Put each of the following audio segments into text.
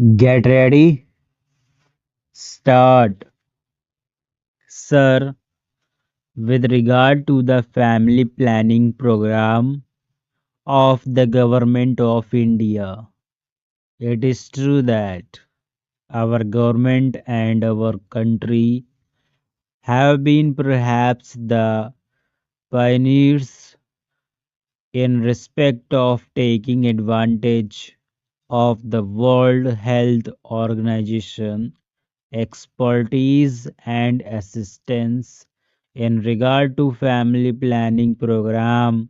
Get ready, start. Sir, with regard to the family planning program of the Government of India, it is true that our government and our country have been perhaps the pioneers in respect of taking advantage of the World Health Organization expertise and assistance in regard to family planning program,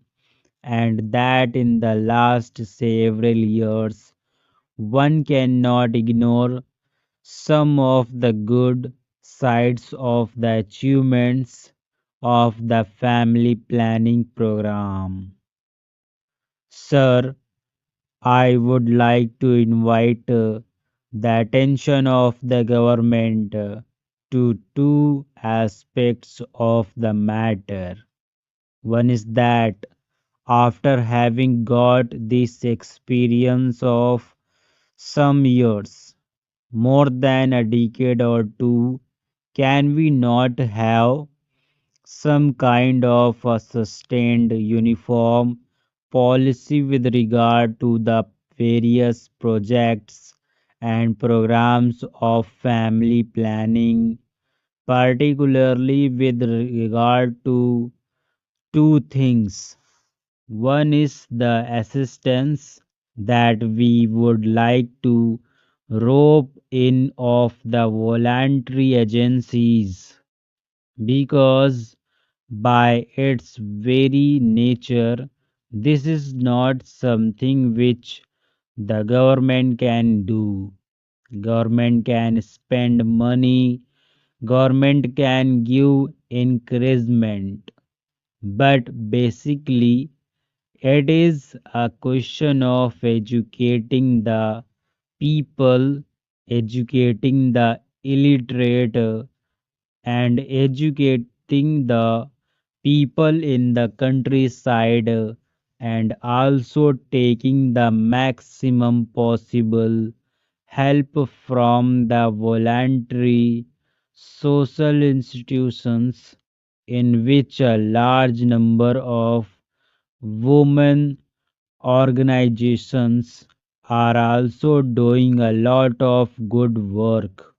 and that in the last several years one cannot ignore some of the good sides of the achievements of the family planning program. Sir, I would like to invite the attention of the government to two aspects of the matter. One is that after having got this experience of some years, more than a decade or two, can we not have some kind of a sustained uniform policy with regard to the various projects and programs of family planning, particularly with regard to two things. One is the assistance that we would like to rope in of the voluntary agencies, because by its very nature, this is not something which the government can do. Government can spend money, government can give encouragement, but basically it is a question of educating the people, educating the illiterate, and educating the people in the countryside, and also taking the maximum possible help from the voluntary social institutions in which a large number of women organizations are also doing a lot of good work.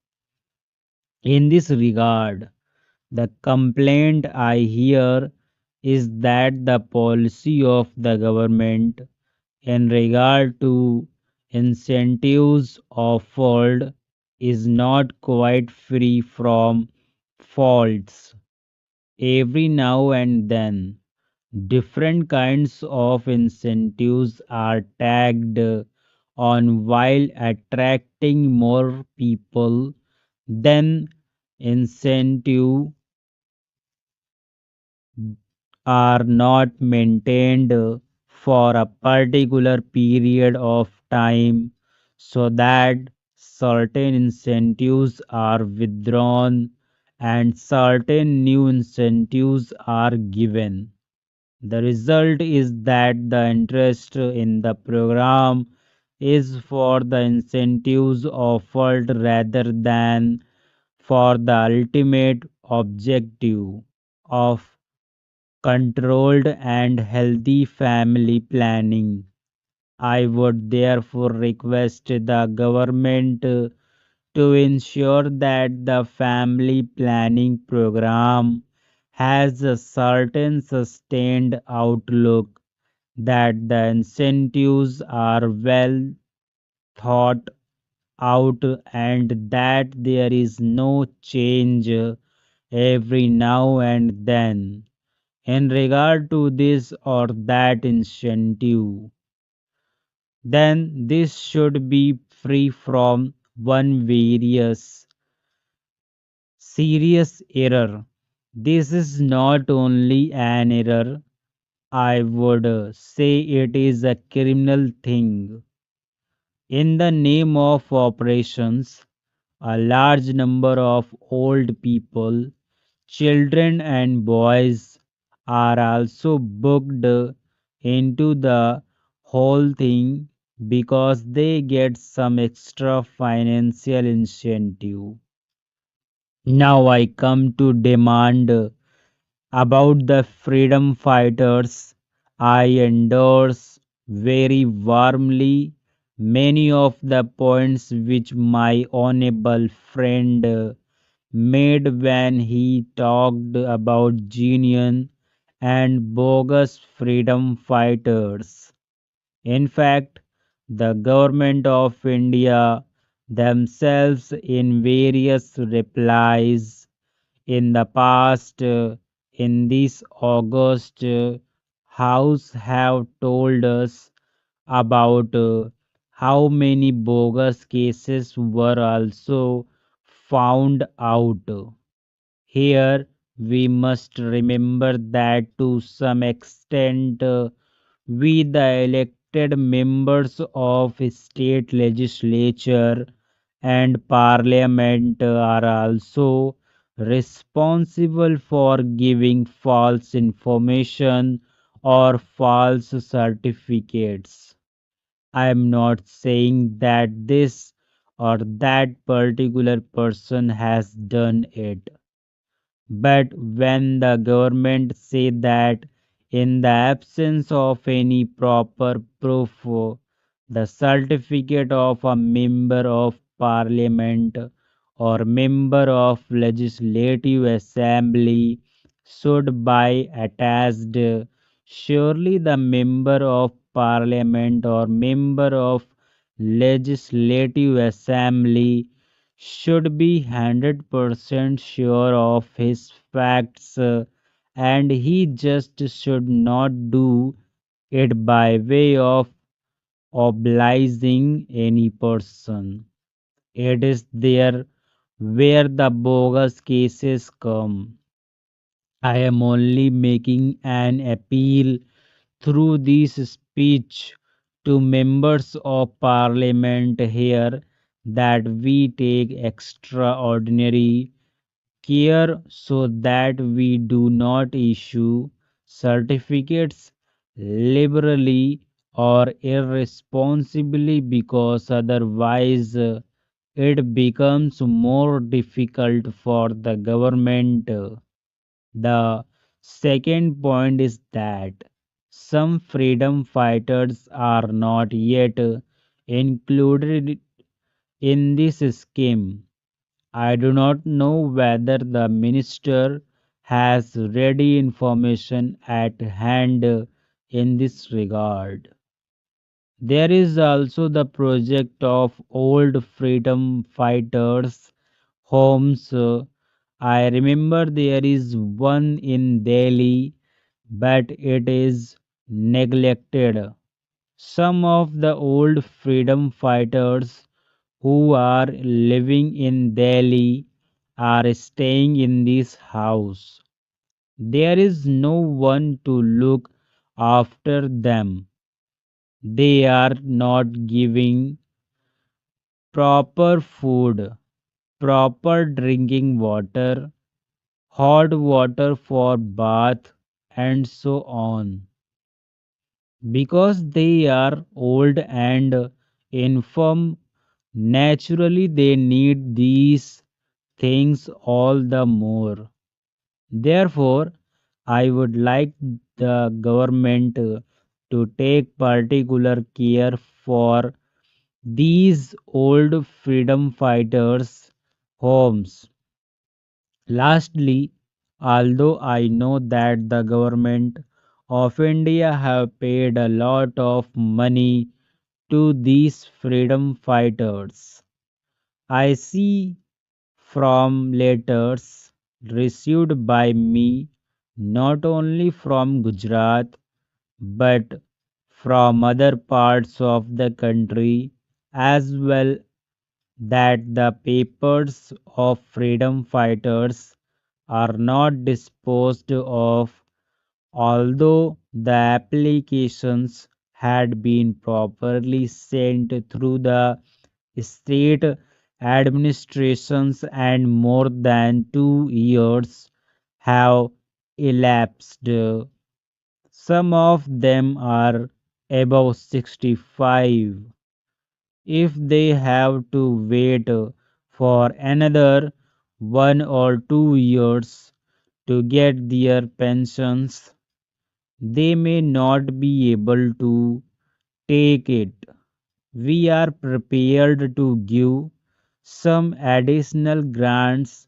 In this regard, the complaint I hear is that the policy of the government in regard to incentives offered is not quite free from faults. Every now and then, different kinds of incentives are tagged on while attracting more people than incentive are not maintained for a particular period of time, so that certain incentives are withdrawn and certain new incentives are given. The result is that the interest in the program is for the incentives offered rather than for the ultimate objective of controlled and healthy family planning. I would therefore request the government to ensure that the family planning program has a certain sustained outlook, that the incentives are well thought out, and that there is no change every now and then in regard to this or that incentive. Then this should be free from one various serious error. This is not only an error, I would say it is a criminal thing. In the name of operations, a large number of old people, children, and boys are also booked into the whole thing, because they get some extra financial incentive. Now I come to demand about the freedom fighters. I endorse very warmly many of the points which my honorable friend made when he talked about genuine and bogus freedom fighters. In fact, the government of India themselves in various replies in the past in this August House have told us about how many bogus cases were also found out. Here we must remember that to some extent we the elected members of state legislature and parliament are also responsible for giving false information or false certificates. I am not saying that this or that particular person has done it, but when the government say that in the absence of any proper proof, the certificate of a member of parliament or member of legislative assembly should be attached, surely the member of parliament or member of legislative assembly should be 100% sure of his facts, and he just should not do it by way of obliging any person. It is there where the bogus cases come. I am only making an appeal through this speech to members of parliament here that we take extraordinary care so that we do not issue certificates liberally or irresponsibly, because otherwise it becomes more difficult for the government. The second point is that some freedom fighters are not yet included in this scheme. I do not know whether the minister has ready information at hand in this regard. There is also the project of old freedom fighters homes. I remember there is one in Delhi, but it is neglected. Some of the old freedom fighters who are living in Delhi are staying in this house. There is no one to look after them. They are not giving proper food, proper drinking water, hot water for bath, and so on. Because they are old and infirm, naturally they need these things all the more. Therefore, I would like the government to take particular care for these old freedom fighters' homes. Lastly, although I know that the government of India have paid a lot of money to these freedom fighters, I see from letters received by me not only from Gujarat but from other parts of the country as well, that the papers of freedom fighters are not disposed of, although the applications had been properly sent through the state administrations and more than 2 years have elapsed. Some of them are above 65. If they have to wait for another 1 or 2 years to get their pensions, they may not be able to take it. We are prepared to give some additional grants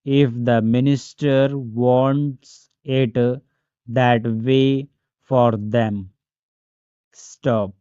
if the minister wants it that way for them. Stop.